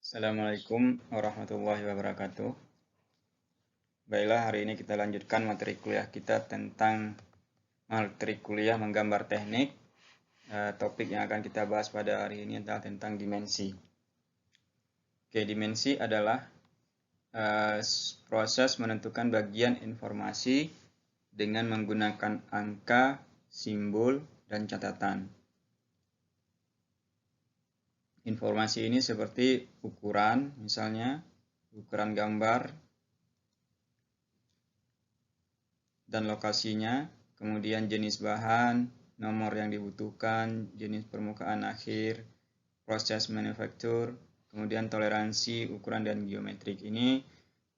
Assalamualaikum warahmatullahi wabarakatuh. Baiklah, hari ini kita lanjutkan materi kuliah kita tentang materi kuliah menggambar teknik. Topik yang akan kita bahas pada hari ini adalah tentang dimensi. Oke, dimensi adalah proses menentukan bagian informasi dengan menggunakan angka, simbol, dan catatan. Informasi ini seperti ukuran, misalnya ukuran gambar, dan lokasinya, kemudian jenis bahan, nomor yang dibutuhkan, jenis permukaan akhir, proses manufaktur, kemudian toleransi, ukuran, dan geometrik. Ini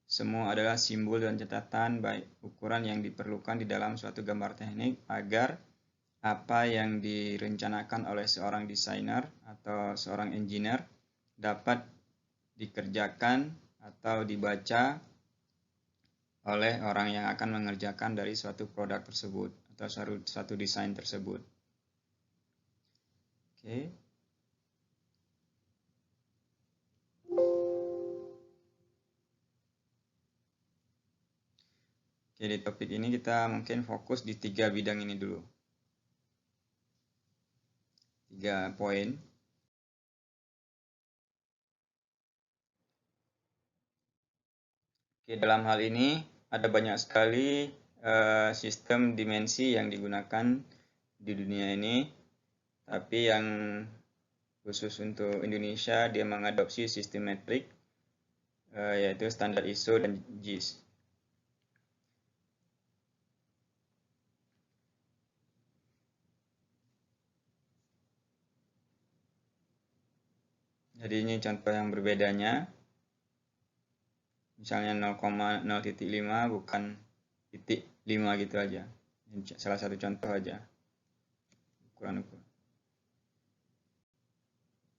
semua adalah simbol dan catatan baik ukuran yang diperlukan di dalam suatu gambar teknik agar apa yang direncanakan oleh seorang desainer atau seorang engineer dapat dikerjakan atau dibaca oleh orang yang akan mengerjakan dari suatu produk tersebut atau suatu desain tersebut. Oke. Oke, di topik ini kita mungkin fokus di 3 bidang ini dulu. 3 poin. Oke, dalam hal ini ada banyak sekali sistem dimensi yang digunakan di dunia ini, tapi yang khusus untuk Indonesia dia mengadopsi sistem metrik, yaitu standar ISO dan JIS. Jadi ini contoh yang berbedanya. Misalnya 0,0.5 bukan titik 5 gitu aja. Ini salah satu contoh aja. Ukuran-ukuran.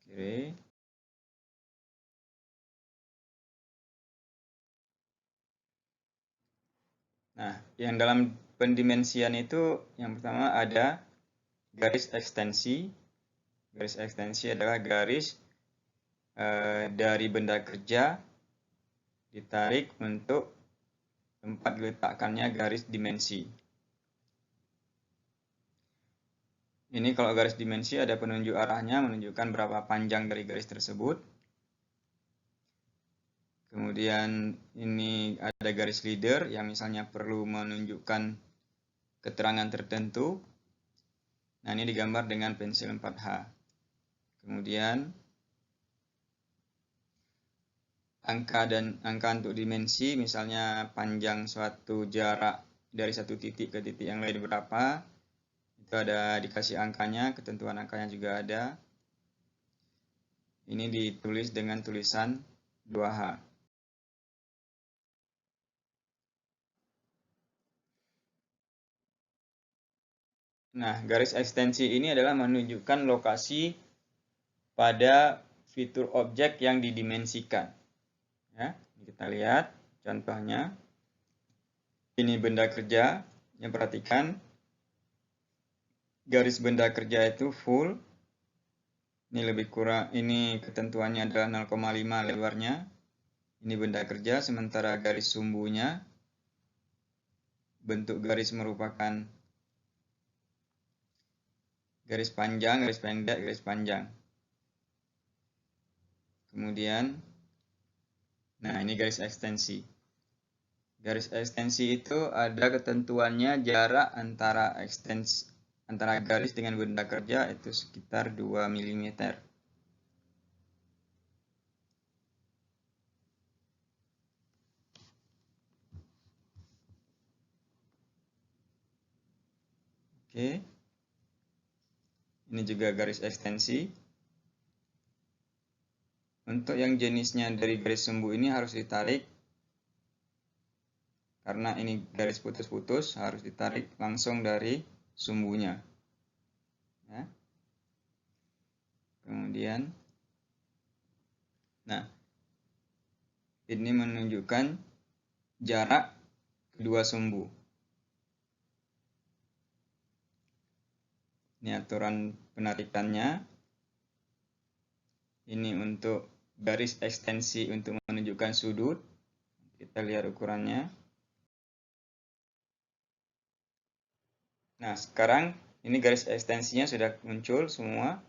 Kiri. Nah, yang dalam pendimensian itu yang pertama ada garis ekstensi. Garis ekstensi adalah garis dari benda kerja ditarik untuk tempat diletakkannya garis dimensi. Ini kalau garis dimensi ada penunjuk arahnya menunjukkan berapa panjang dari garis tersebut. Kemudian ini ada garis leader yang misalnya perlu menunjukkan keterangan tertentu. Nah, ini digambar dengan pensil 4H. Kemudian angka untuk dimensi, misalnya panjang suatu jarak dari satu titik ke titik yang lain berapa. Itu ada dikasih angkanya, ketentuan angkanya juga ada. Ini ditulis dengan tulisan 2H. Nah, garis ekstensi ini adalah menunjukkan lokasi pada fitur objek yang didimensikan. Ya, kita lihat contohnya. Ini benda kerja. Yang perhatikan, garis benda kerja itu full. Ini lebih kurang, ini ketentuannya adalah 0,5 lebarnya. Ini benda kerja, sementara garis sumbunya, bentuk garis merupakan garis panjang, garis pendek, garis panjang. Kemudian, nah ini garis ekstensi. Garis ekstensi itu ada ketentuannya jarak antara garis dengan benda kerja itu sekitar 2 mm. Oke. Ini juga garis ekstensi. Untuk yang jenisnya dari garis sumbu ini harus ditarik. Karena ini garis putus-putus, harus ditarik langsung dari sumbunya. Ya. Kemudian, nah, ini menunjukkan jarak kedua sumbu. Ini aturan penarikannya. Ini untuk garis ekstensi untuk menunjukkan sudut. Kita lihat ukurannya. Nah, sekarang ini garis ekstensinya sudah muncul semua.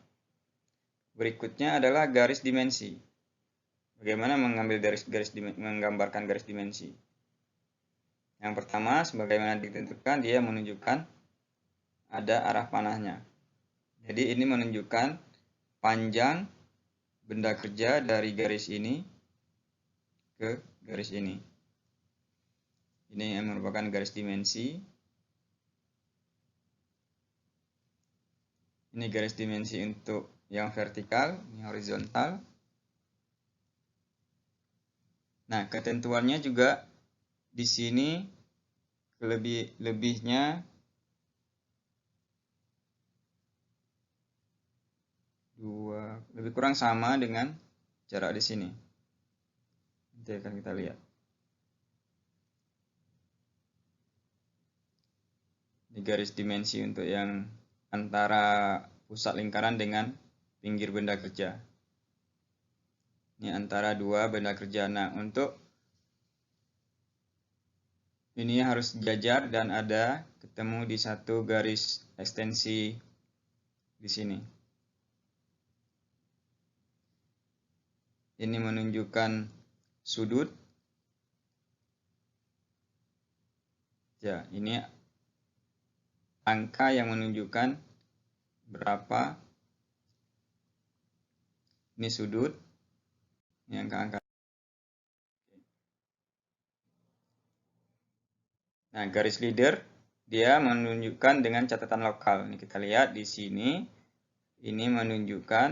Berikutnya adalah garis dimensi. Bagaimana menggambarkan garis dimensi? Yang pertama, sebagaimana ditentukan, dia menunjukkan ada arah panahnya. Jadi ini menunjukkan panjang benda kerja dari garis ini ke garis ini. Ini yang merupakan garis dimensi. Ini garis dimensi untuk yang vertikal, ini horizontal. Nah, ketentuannya juga di sini lebihnya lebih kurang sama dengan jarak di sini. Nanti akan kita lihat. Ini garis dimensi untuk yang antara pusat lingkaran dengan pinggir benda kerja. Ini antara dua benda kerja. Nah, untuk ini harus jajar dan ada ketemu di satu garis ekstensi di sini. Ini menunjukkan sudut. Ya, ini angka yang menunjukkan berapa ini sudut. Ini angka-angka. Nah, garis leader dia menunjukkan dengan catatan lokal. Ini kita lihat di sini. Ini menunjukkan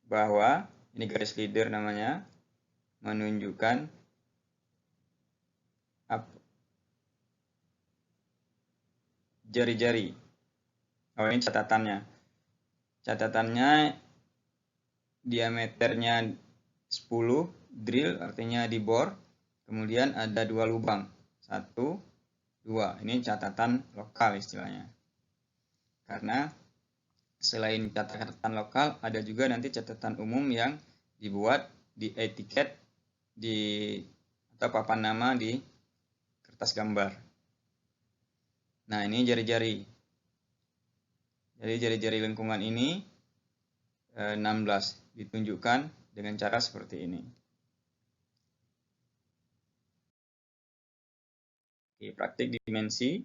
bahwa ini garis leader namanya, menunjukkan jari-jari. Oh, ini catatannya. Catatannya diameternya 10 drill, artinya dibor. Kemudian ada 2 lubang. 1, 2. Ini catatan lokal istilahnya. Karena selain catatan lokal, ada juga nanti catatan umum yang dibuat di etiket atau papan nama di kertas gambar. Nah, ini jari-jari. Jadi jari-jari lengkungan ini 16 ditunjukkan dengan cara seperti ini. Oke, praktik dimensi.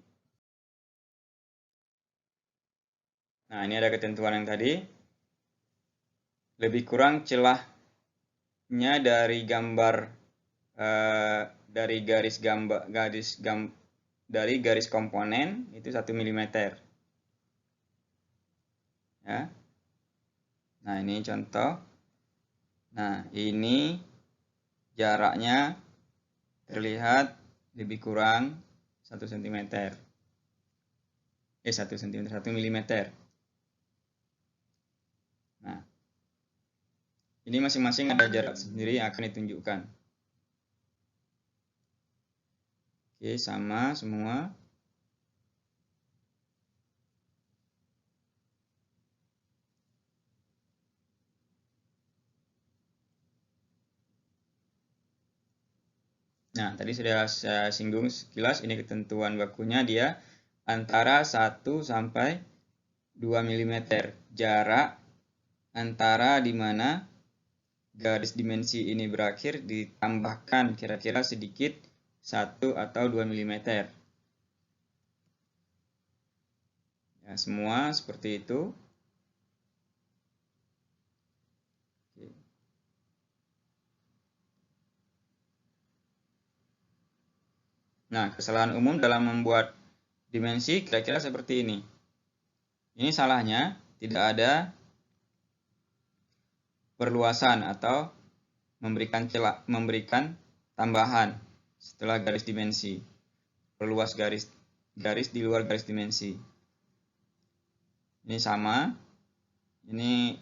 Nah, ini ada ketentuan yang tadi. Lebih kurang celahnya dari gambar dari garis komponen itu 1 mm. Ya. Nah, ini contoh. Nah, ini jaraknya terlihat lebih kurang 1 cm. 1 cm, 1 mm. Nah, ini masing-masing ada jarak sendiri yang akan ditunjukkan. Oke, sama semua. Nah, tadi sudah saya singgung sekilas, ini ketentuan bakunya dia antara 1 sampai 2 mm. Jarak antara di mana garis dimensi ini berakhir ditambahkan kira-kira sedikit 1 atau 2 mm. Ya, semua seperti itu. Nah, kesalahan umum dalam membuat dimensi kira-kira seperti ini. Ini salahnya tidak ada perluasan atau memberikan tambahan setelah garis dimensi. Perluas garis di luar garis dimensi. Ini sama. Ini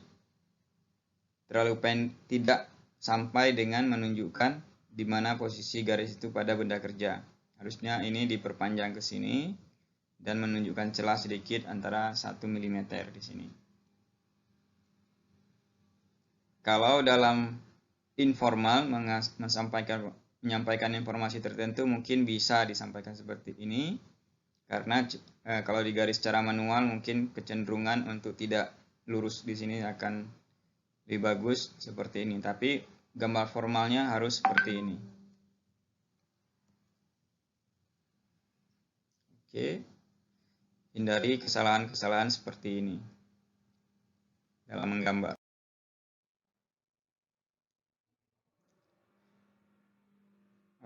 terlalu tidak sampai dengan menunjukkan di mana posisi garis itu pada benda kerja. Harusnya ini diperpanjang ke sini dan menunjukkan celah sedikit antara 1 mm di sini. Kalau dalam informal menyampaikan informasi tertentu mungkin bisa disampaikan seperti ini, karena kalau digaris secara manual mungkin kecenderungan untuk tidak lurus di sini akan lebih bagus seperti ini, tapi gambar formalnya harus seperti ini. Oke, hindari kesalahan-kesalahan seperti ini dalam menggambar.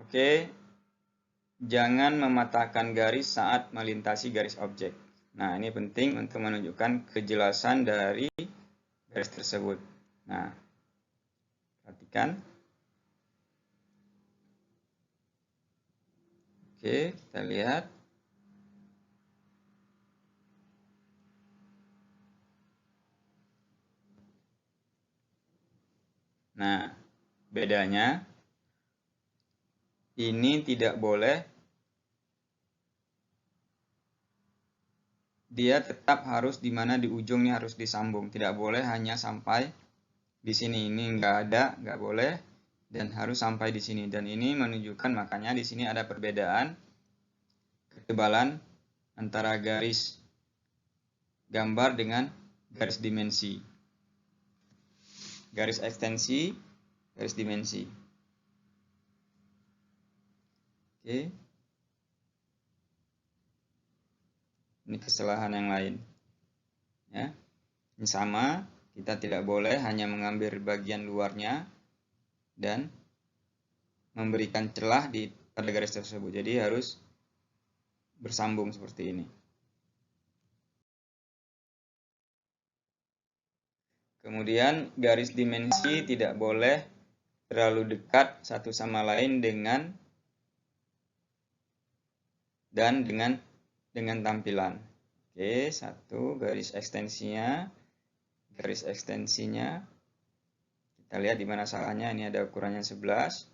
Oke, jangan mematahkan garis saat melintasi garis objek. Nah, ini penting untuk menunjukkan kejelasan dari garis tersebut. Nah, perhatikan. Oke, kita lihat. Nah, bedanya ini tidak boleh, dia tetap harus di mana di ujungnya harus disambung, tidak boleh hanya sampai di sini. Ini nggak boleh, dan harus sampai di sini. Dan ini menunjukkan, makanya di sini ada perbedaan ketebalan antara garis gambar dengan garis dimensi. Garis ekstensi, garis dimensi. Oke. Ini kesalahan yang lain. Ya. Ini sama, kita tidak boleh hanya mengambil bagian luarnya dan memberikan celah pada garis tersebut. Jadi harus bersambung seperti ini. Kemudian garis dimensi tidak boleh terlalu dekat satu sama lain dengan tampilan. Oke, satu garis ekstensinya. Kita lihat di mana salahnya. Ini ada ukurannya 11.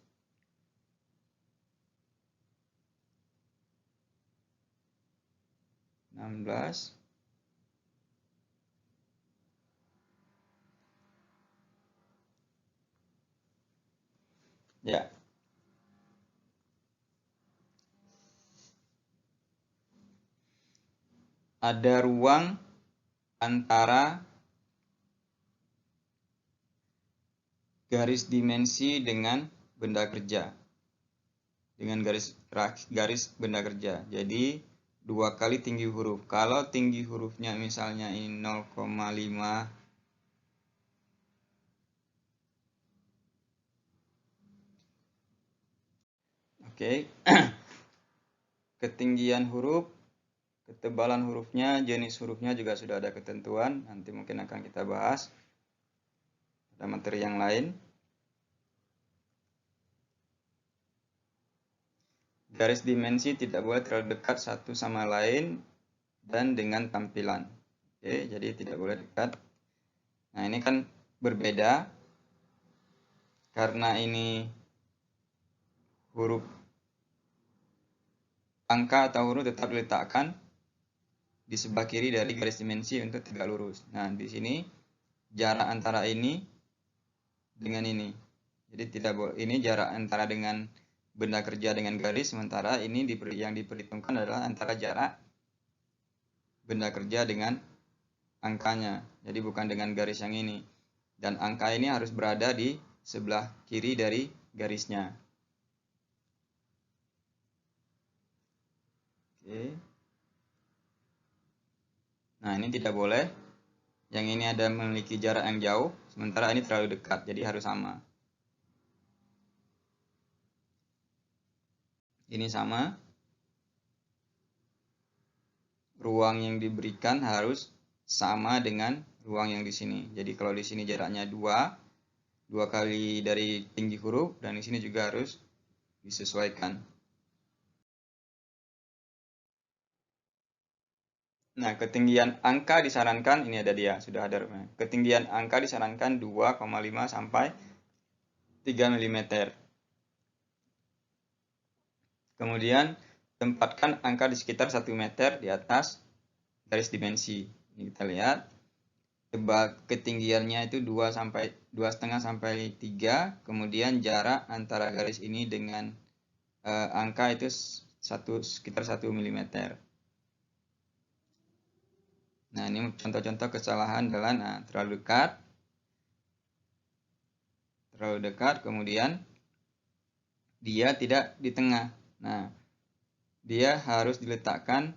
Ya. Ada ruang antara garis dimensi dengan benda kerja. Dengan garis benda kerja. Jadi 2 kali tinggi huruf. Kalau tinggi hurufnya misalnya ini 0,5, oke. Ketinggian huruf, ketebalan hurufnya, jenis hurufnya juga sudah ada ketentuan. Nanti mungkin akan kita bahas pada materi yang lain. Garis dimensi tidak boleh terlalu dekat satu sama lain dan dengan tampilan. Oke, jadi tidak boleh dekat. Nah, ini kan berbeda karena ini huruf angka atau huruf tetap diletakkan di sebelah kiri dari garis dimensi untuk tegak lurus. Nah, di sini jarak antara ini dengan ini. Jadi tidak boleh, ini jarak antara dengan benda kerja dengan garis, sementara ini yang diperhitungkan adalah antara jarak benda kerja dengan angkanya. Jadi bukan dengan garis yang ini. Dan angka ini harus berada di sebelah kiri dari garisnya. Oke. Nah, ini tidak boleh. Yang ini ada memiliki jarak yang jauh, sementara ini terlalu dekat, jadi harus sama. Ini sama. Ruang yang diberikan harus sama dengan ruang yang di sini. Jadi kalau di sini jaraknya 2 kali dari tinggi huruf, dan di sini juga harus disesuaikan. Nah, ketinggian angka disarankan, ini ada dia, sudah ada rupanya. Ketinggian angka disarankan 2,5 sampai 3 mm. Kemudian, tempatkan angka di sekitar 1 meter di atas garis dimensi. Ini kita lihat. ketinggiannya itu 2,5 sampai 3, kemudian jarak antara garis ini dengan angka itu sekitar 1 mm. Nah, ini contoh-contoh kesalahan adalah terlalu dekat, kemudian dia tidak di tengah. Nah, dia harus diletakkan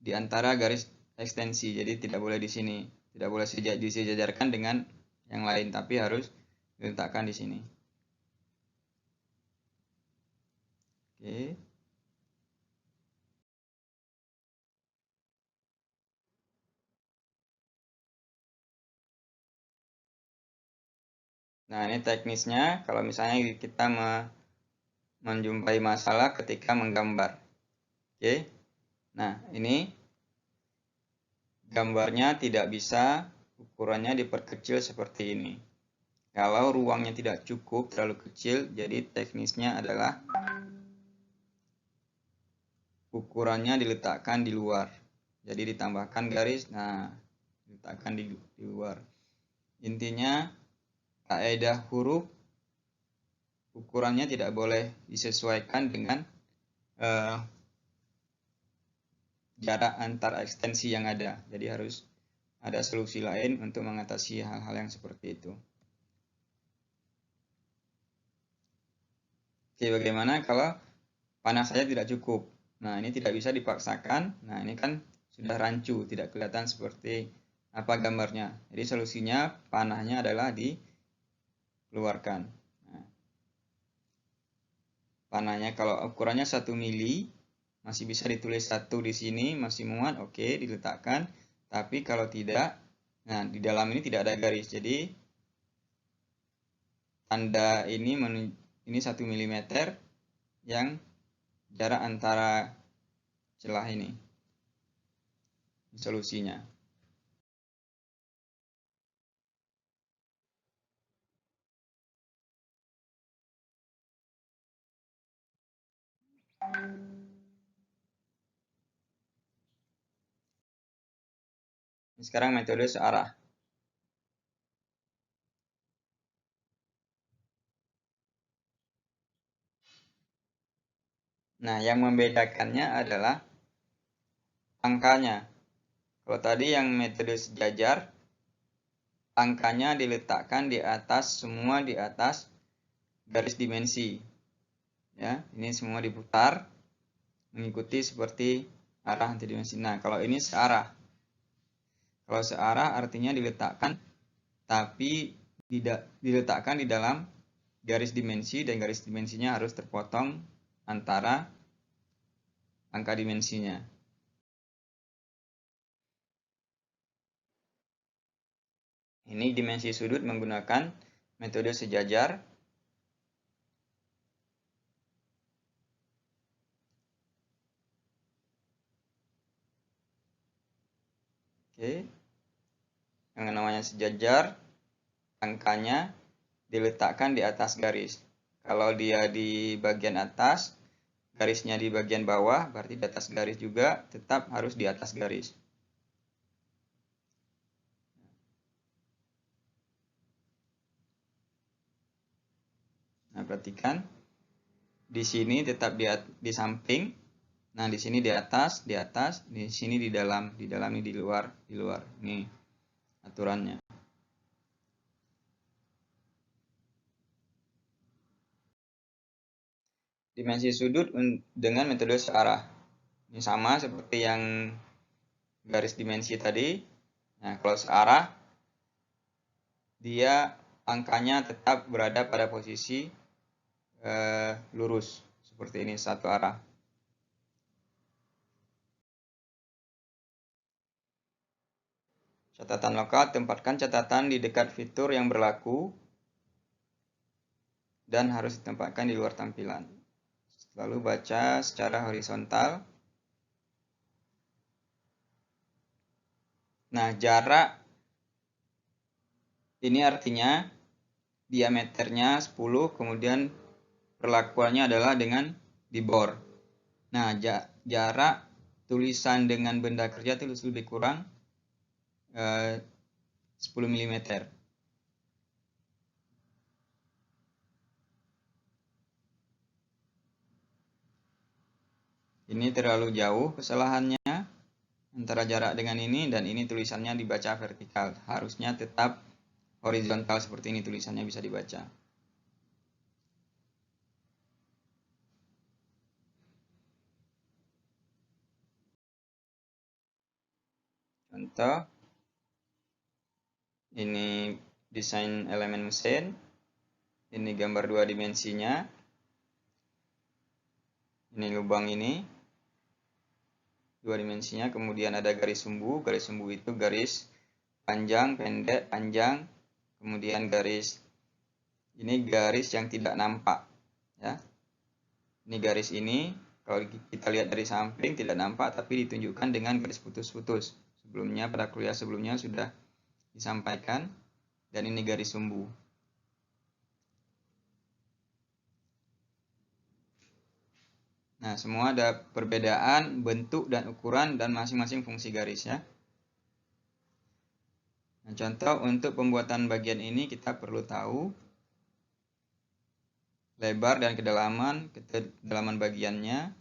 di antara garis ekstensi. Jadi tidak boleh di sini, tidak boleh disejajarkan dengan yang lain, tapi harus diletakkan di sini. Oke. Nah, ini teknisnya kalau misalnya kita menjumpai masalah ketika menggambar. Oke. Nah, ini gambarnya tidak bisa ukurannya diperkecil seperti ini. Kalau ruangnya tidak cukup, terlalu kecil, jadi teknisnya adalah ukurannya diletakkan di luar. Jadi ditambahkan garis, nah diletakkan di luar. Intinya kaidah huruf ukurannya tidak boleh disesuaikan dengan jarak antar ekstensi yang ada. Jadi harus ada solusi lain untuk mengatasi hal-hal yang seperti itu. Oke, bagaimana kalau panah saya tidak cukup? Nah, ini tidak bisa dipaksakan. Nah, ini kan sudah rancu, tidak kelihatan seperti apa gambarnya. Jadi solusinya panahnya adalah dikeluarkan. Nah, panahnya kalau ukurannya 1 mili, masih bisa ditulis 1 di sini, masih muat, oke, diletakkan. Tapi kalau tidak, nah di dalam ini tidak ada garis. Jadi tanda ini 1 mm yang jarak antara celah ini. Solusinya. Sekarang metode searah. Nah, yang membedakannya adalah angkanya. Kalau tadi yang metode sejajar, angkanya diletakkan di atas, semua di atas garis dimensi. Ya, ini semua diputar mengikuti seperti arah antidimensi. Nah, kalau ini searah. Kalau searah artinya diletakkan, tapi diletakkan di dalam garis dimensi, dan garis dimensinya harus terpotong antara angka dimensinya. Ini dimensi sudut menggunakan metode sejajar. Oke. Yang namanya sejajar, angkanya diletakkan di atas garis. Kalau dia di bagian atas, garisnya di bagian bawah, berarti di atas garis juga, tetap harus di atas garis. Nah, perhatikan. Di sini tetap di samping. Nah, di sini di atas, di sini di dalam ini di luar. Ini aturannya. Dimensi sudut dengan metode searah. Ini sama seperti yang garis dimensi tadi. Nah, kalau searah, dia angkanya tetap berada pada posisi lurus. Seperti ini, satu arah. Catatan lokal, tempatkan catatan di dekat fitur yang berlaku dan harus ditempatkan di luar tampilan. Lalu baca secara horizontal. Nah, jarak ini artinya diameternya 10, kemudian perlakuannya adalah dengan dibor. Nah, jarak tulisan dengan benda kerja itu lebih kurang 10 mm. Ini terlalu jauh kesalahannya antara jarak dengan ini, dan ini tulisannya dibaca vertikal. Harusnya tetap horizontal seperti ini tulisannya bisa dibaca. Contoh, ini desain elemen mesin, ini gambar 2 dimensinya, ini lubang ini 2 dimensinya, kemudian ada garis sumbu itu garis panjang, pendek, panjang, kemudian garis, ini garis yang tidak nampak ya. Ini garis ini kalau kita lihat dari samping tidak nampak, tapi ditunjukkan dengan garis putus-putus. Sebelumnya pada kuliah sebelumnya sudah disampaikan, dan ini garis sumbu. Nah, semua ada perbedaan bentuk dan ukuran dan masing-masing fungsi garis ya. Nah, contoh untuk pembuatan bagian ini kita perlu tahu lebar dan kedalaman bagiannya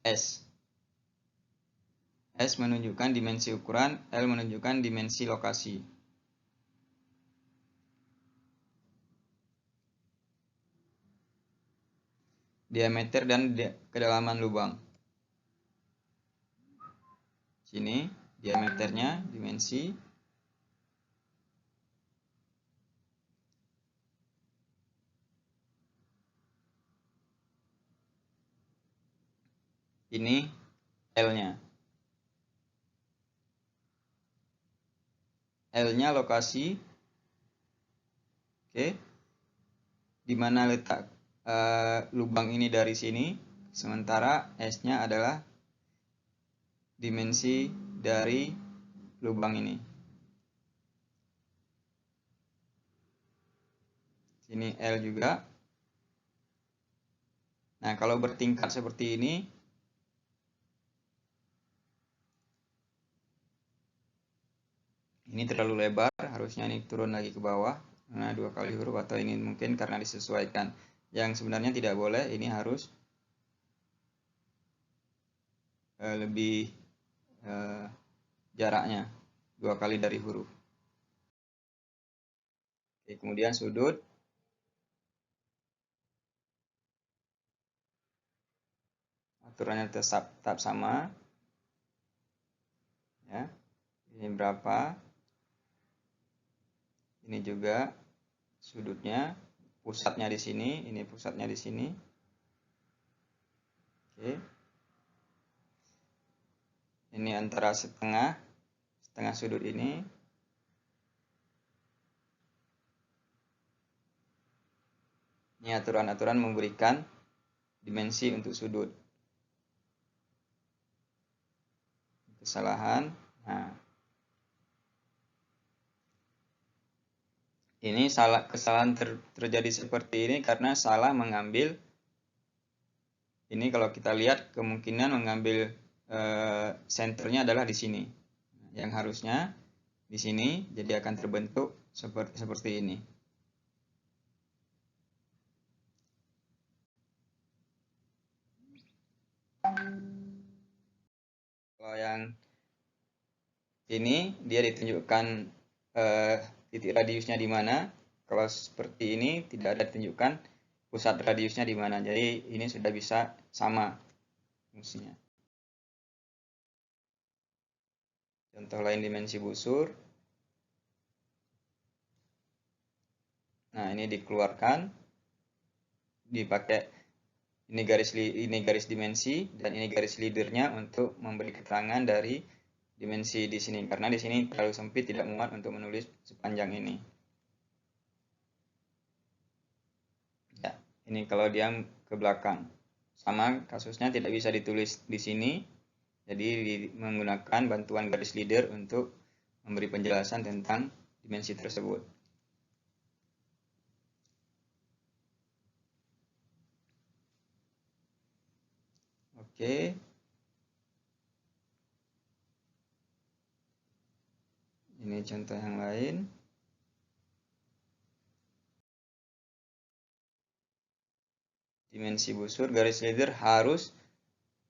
S. S menunjukkan dimensi ukuran, L menunjukkan dimensi lokasi. Diameter dan kedalaman lubang. Sini diameternya, dimensi. Ini L-nya. L-nya lokasi. Oke. Di mana letak lubang ini dari sini, sementara S-nya adalah dimensi dari lubang ini. Sini L juga. Nah, kalau bertingkat seperti ini terlalu lebar, harusnya ini turun lagi ke bawah. Nah, 2 kali huruf, atau ini mungkin karena disesuaikan. Yang sebenarnya tidak boleh, ini harus lebih jaraknya 2 kali dari huruf. Oke, kemudian sudut. Aturannya tetap sama. Ya. Ini berapa? Ini juga sudutnya, pusatnya di sini, ini pusatnya di sini. Oke. Ini antara setengah sudut ini. Ini aturan-aturan memberikan dimensi untuk sudut. Kesalahan. Nah, ini kesalahan terjadi seperti ini karena salah mengambil. Ini kalau kita lihat kemungkinan mengambil senternya adalah di sini. Yang harusnya di sini, jadi akan terbentuk seperti ini. Kalau yang ini dia ditunjukkan titik radiusnya di mana. Kalau seperti ini tidak ada ditunjukkan pusat radiusnya di mana. Jadi ini sudah bisa sama fungsinya. Contoh lain dimensi busur. Nah, ini dikeluarkan, dipakai ini garis dimensi, dan ini garis leadernya untuk memberi keterangan dari dimensi di sini, karena di sini terlalu sempit, tidak muat untuk menulis sepanjang ini. Ya, ini kalau dia ke belakang, sama kasusnya tidak bisa ditulis di sini, jadi menggunakan bantuan garis leader untuk memberi penjelasan tentang dimensi tersebut. Oke. Ini contoh yang lain. Dimensi busur garis leader harus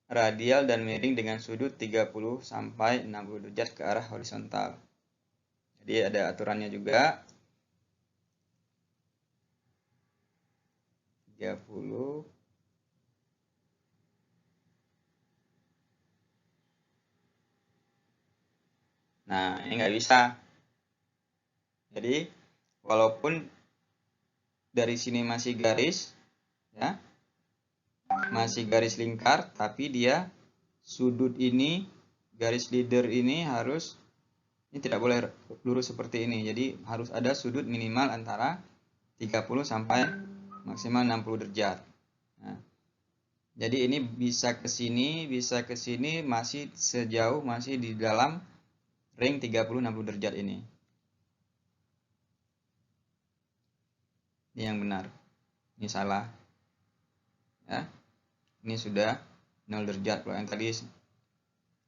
radial dan miring dengan sudut 30 sampai 60 derajat ke arah horizontal. Jadi ada aturannya juga. 30. Nah, ini nggak bisa. Jadi, walaupun dari sini masih garis, ya, masih garis lingkar, tapi dia sudut ini, garis leader ini harus, ini tidak boleh lurus seperti ini. Jadi, harus ada sudut minimal antara 30 sampai maksimal 60 derajat. Nah, jadi ini bisa ke sini masih sejauh masih di dalam ring 30-60 derajat ini. Ini yang benar. Ini salah. Ya. Ini sudah 0 derajat. Kalau yang tadi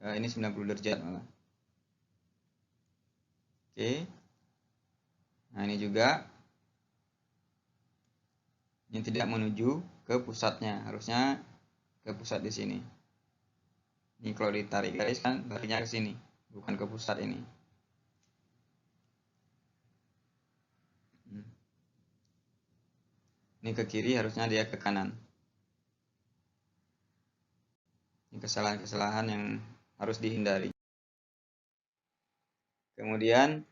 ini 90 derajat malah. Oke. Nah, ini juga yang tidak menuju ke pusatnya. Harusnya ke pusat di sini. Ini kalau ditarik garis kan larinya ke sini, bukan ke pusat ini. Ini ke kiri, harusnya dia ke kanan. Ini kesalahan-kesalahan yang harus dihindari. Kemudian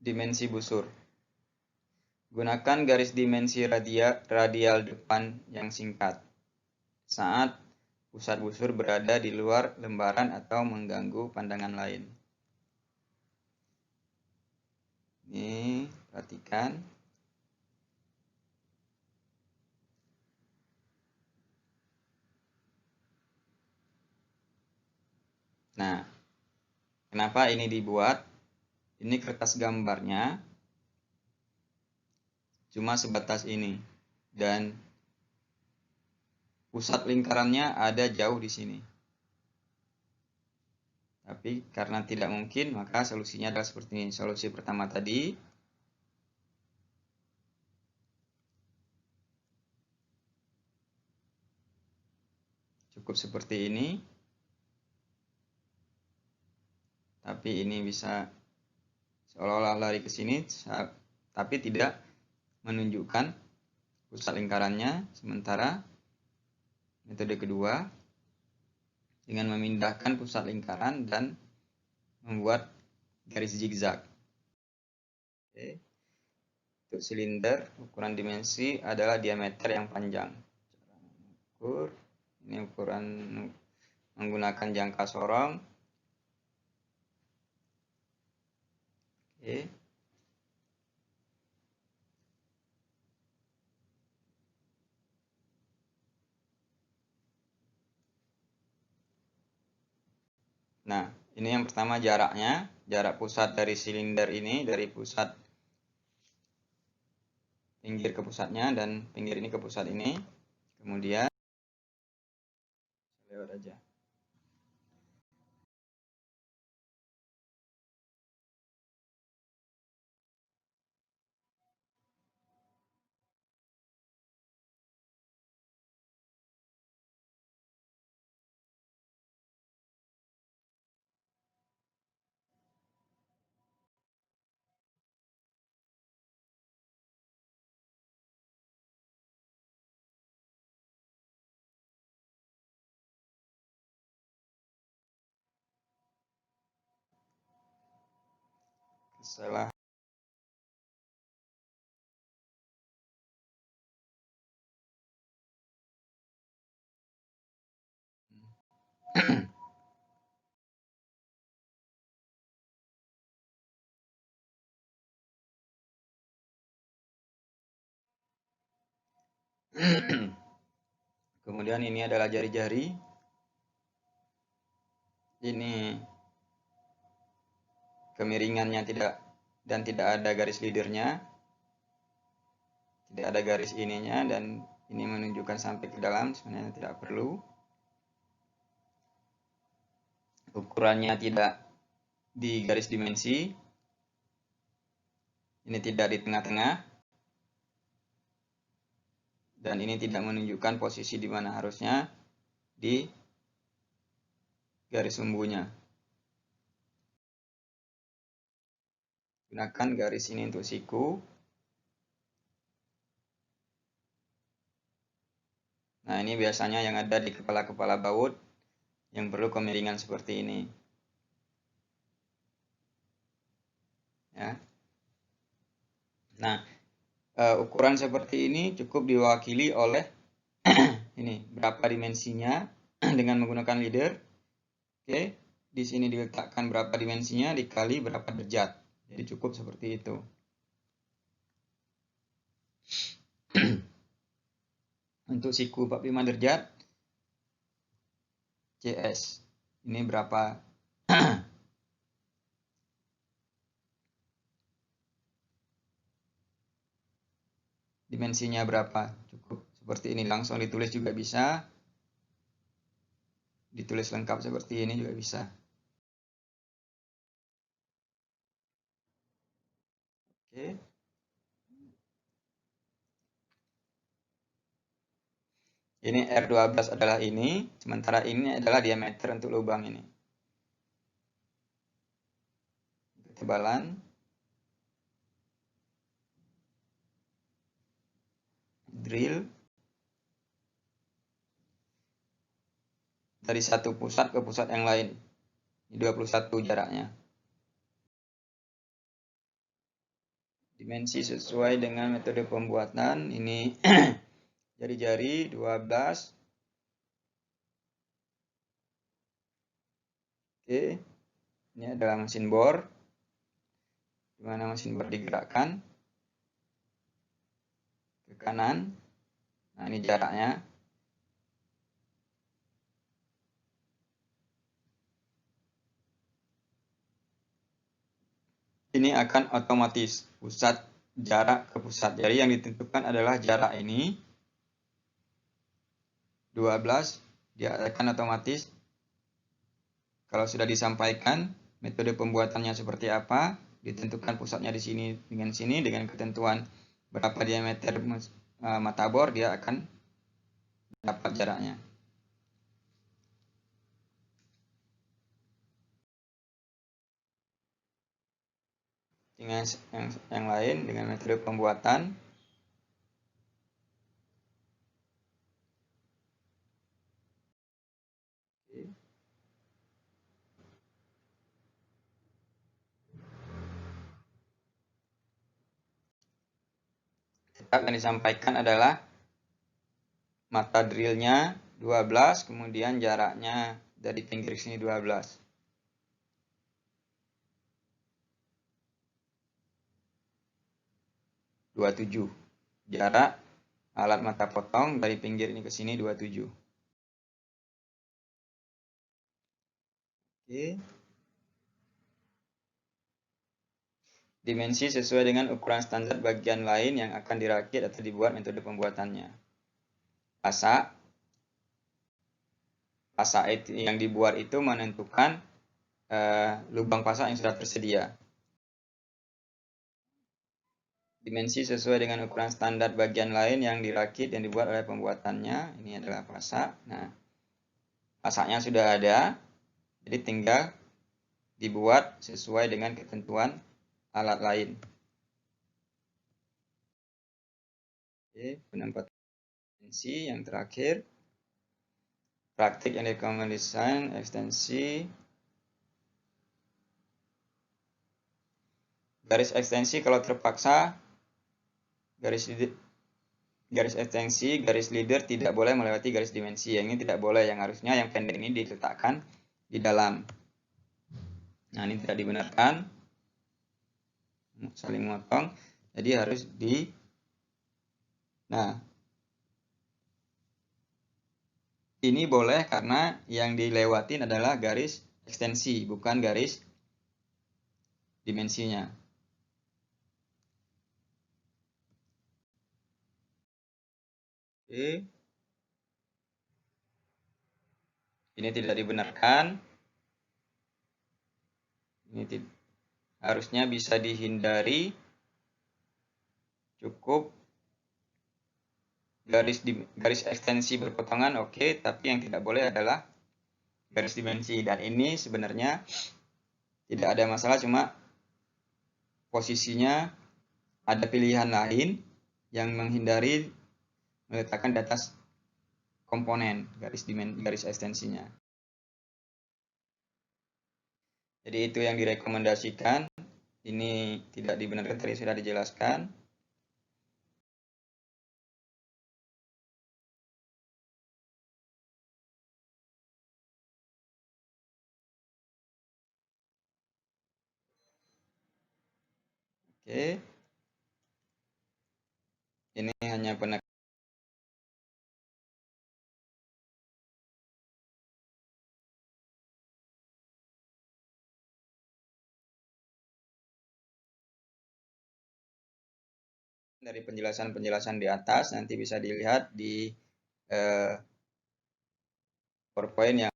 dimensi busur. Gunakan garis dimensi radial depan yang singkat saat pusat busur berada di luar lembaran atau mengganggu pandangan lain. Ini perhatikan. Nah, kenapa ini dibuat? Ini kertas gambarnya cuma sebatas ini dan pusat lingkarannya ada jauh di sini. Tapi karena tidak mungkin, maka solusinya adalah seperti ini. Solusi pertama tadi, cukup seperti ini. Tapi ini bisa seolah-olah lari ke sini, tapi tidak menunjukkan pusat lingkarannya. Sementara metode kedua dengan memindahkan pusat lingkaran dan membuat garis zigzag. Oke. Untuk silinder, ukuran dimensi adalah diameter yang panjang. Cara ini ukuran menggunakan jangka sorong. Oke. Nah, ini yang pertama jaraknya, jarak pusat dari silinder ini, dari pusat pinggir ke pusatnya dan pinggir ini ke pusat ini. Kemudian lewat aja. Salah. Kemudian ini adalah jari-jari. Ini kemiringannya tidak ada garis leadernya. Tidak ada garis ininya dan ini menunjukkan sampai ke dalam, sebenarnya tidak perlu. ukurannya tidak di garis dimensi, ini tidak di tengah-tengah, dan ini tidak menunjukkan posisi di mana harusnya di garis sumbunya. Gunakan garis ini untuk siku. Nah, ini biasanya yang ada di kepala-kepala baut yang perlu kemiringan seperti ini. Ya. Nah, ukuran seperti ini cukup diwakili oleh ini berapa dimensinya dengan menggunakan leader. Oke, di sini diletakkan berapa dimensinya dikali berapa derajat. Jadi cukup seperti itu. Untuk siku 45 derajat CS. Ini berapa? Dimensinya berapa? Cukup seperti ini, langsung ditulis juga bisa. Ditulis lengkap seperti ini juga bisa. Oke. Ini R12 adalah ini, sementara ini adalah diameter untuk lubang ini. Ketebalan. Drill. Dari satu pusat ke pusat yang lain. 21 jaraknya. Dimensi sesuai dengan metode pembuatan. Ini jari-jari 12. Oke. Ini adalah mesin bor. Di mana mesin bor digerakkan ke kanan. Nah, ini jaraknya. Ini akan otomatis pusat jarak ke pusat. Jadi yang ditentukan adalah jarak ini 12, dia akan otomatis kalau sudah disampaikan metode pembuatannya seperti apa, ditentukan pusatnya di sini dengan ketentuan berapa diameter mata bor, dia akan dapat jaraknya. Dengan yang lain dengan metode pembuatan. Tetap yang disampaikan adalah mata drillnya 12, kemudian jaraknya dari pinggir sini 12. Jarak alat mata potong dari pinggir ini ke sini 27. Oke. Dimensi sesuai dengan ukuran standar bagian lain yang akan dirakit atau dibuat metode pembuatannya. Pasak yang dibuat itu menentukan lubang pasak yang sudah tersedia. Dimensi sesuai dengan ukuran standar bagian lain yang dirakit yang dibuat oleh pembuatannya. Ini adalah pasak. Nah, pasaknya sudah ada, jadi tinggal dibuat sesuai dengan ketentuan alat lain. Oke, penempatan dimensi yang terakhir. Praktik yang direkomendasikan, ekstensi. Garis ekstensi kalau terpaksa, garis ekstensi, garis leader tidak boleh melewati garis dimensi. Yang ini tidak boleh, yang harusnya yang pendek ini diletakkan di dalam. Nah, ini tidak dibenarkan. Saling motong. Jadi harus di. Nah, ini boleh karena yang dilewatin adalah garis ekstensi, bukan garis dimensinya. Oke. Ini tidak dibenarkan. Ini harusnya bisa dihindari, cukup garis ekstensi berpotongan oke, tapi yang tidak boleh adalah garis dimensi. Dan ini sebenarnya tidak ada masalah, cuma posisinya ada pilihan lain yang menghindari meletakkan di atas komponen garis ekstensinya. Jadi itu yang direkomendasikan. Ini tidak dibenarkan, tadi sudah dijelaskan. Oke. Ini hanya penekanan dari penjelasan-penjelasan di atas, nanti bisa dilihat di PowerPoint yang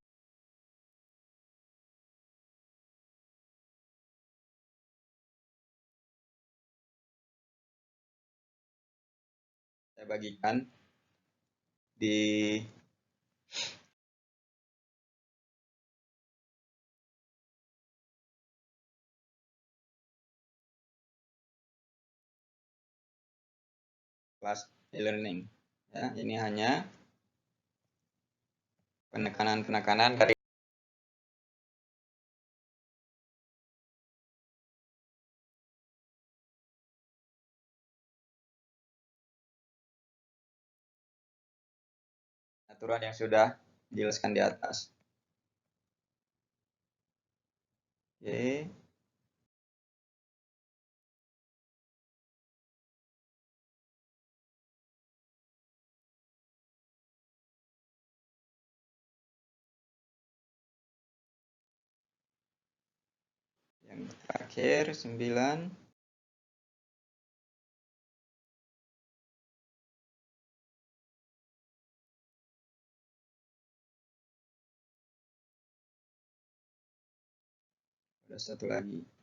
saya bagikan di kelas e-learning. Ya, ini hanya penekanan-penekanan dari aturan yang sudah dijelaskan di atas. Oke. Yang terakhir 9. Ada satu lagi.